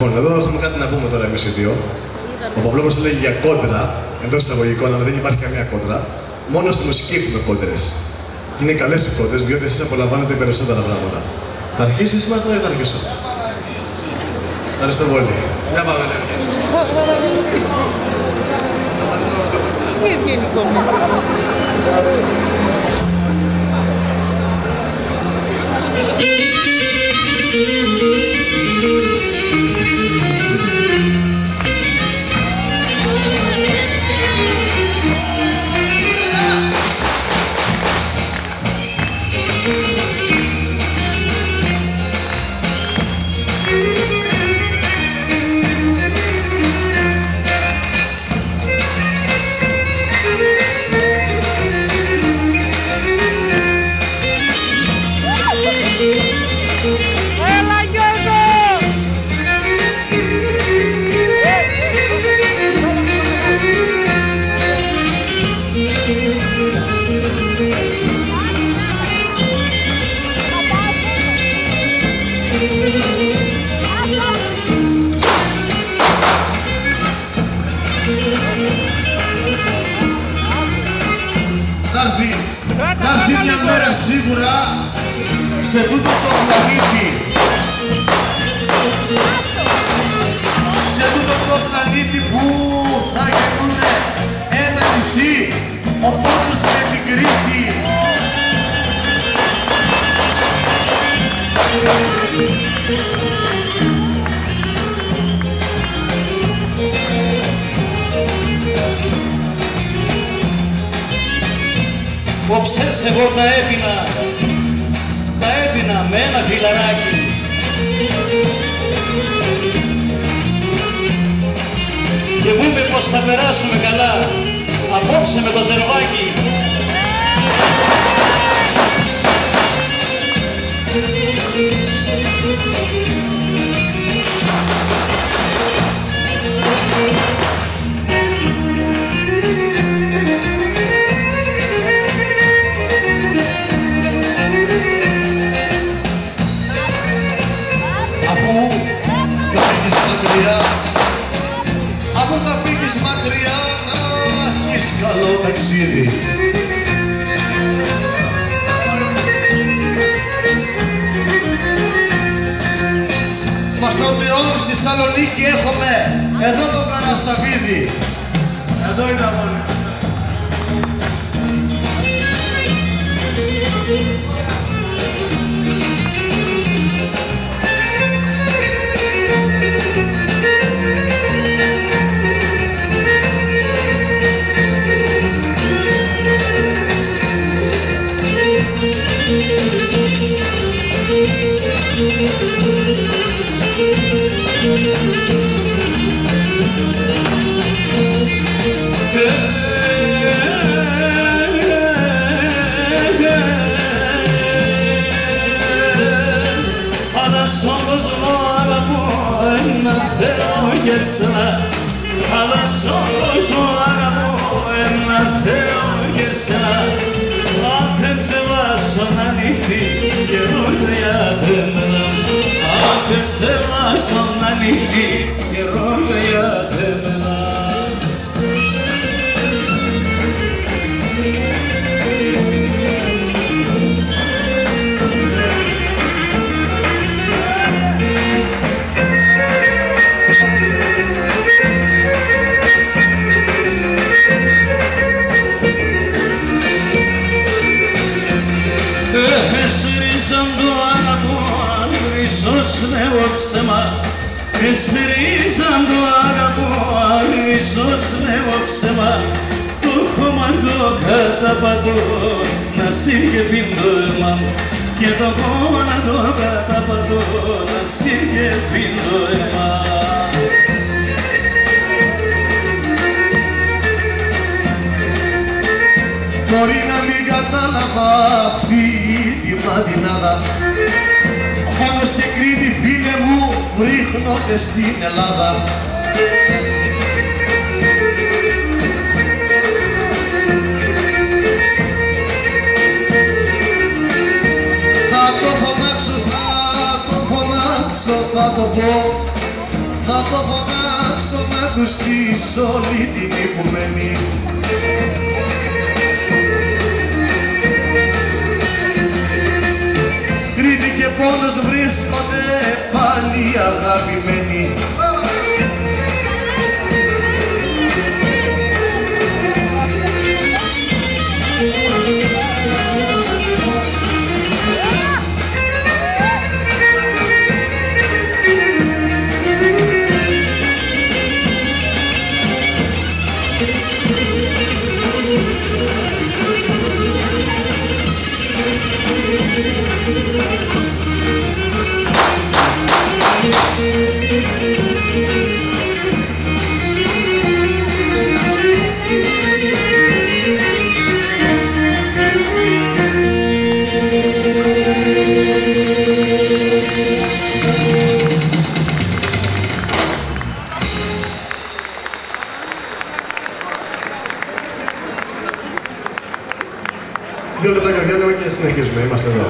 Λοιπόν, εδώ έχουμε κάτι να πούμε τώρα εμείς οι δύο. Ο Παπλόπουλος έλεγε για κόντρα, εντός εισαγωγικών, αλλά δεν υπάρχει καμία κόντρα. Μόνο στη μουσική έχουμε κόντρες. Είναι καλές οι κόντρες, διότι εσείς απολαμβάνετε περισσότερα πράγματα. Θα αρχίσεις μας τώρα ή θα αρχίσω? Ευχαριστώ πολύ. Για πάμε, Τι ευγενικό. Θα έρθει μια μέρα σίγουρα σε τούτο το πλανήτη. Σε τούτο το πλανήτη που θα γεννούνε ένα νησί, ο Πόντος με την Κρήτη. Κόψες εγώ τα έπινα με ένα φιλαράκι. Και μου είπε πως θα περάσουμε καλά απόψε με το Ζερβάκι. Αφού θα φύγεις μακριά, να έχεις καλό ταξίδι. Μα στο Θεό στη Θεσσαλονίκη έχουμε εδώ το Καρασαβίδι. Εδώ είναι αγόρι. Αλλά σ' όσο αγαπώ ένα Θεό και εσένα. Αν θες δεν βάσω να νύχτει καιρό χρειάζεται μένα. Αν θες δεν βάσω να νύχτει καιρό χρειάζεται μένα. Εστερίζαν το αγαπώ, ίσως λέω ψέμα. Το χώμα το καταπατώ, να σύρκευει το αίμα. Και το χώμα το καταπατώ, να σύρκευει το αίμα. Μπορεί να μην κατάλαβα αυτή τη μαντινάδα. Μόνο σε Κρήτη φίλε μου ρίχνονται στην Ελλάδα. Θα το φωνάξω, θα το πω θα το φωνάξω να ακουστείς όλη την οικουμένη. Κρήτη και πόνος βρίσκονται πάλι αγαπημένοι. Δύο λεπτά και διάλειμμα και συνεχίζουμε. Είμαστε εδώ.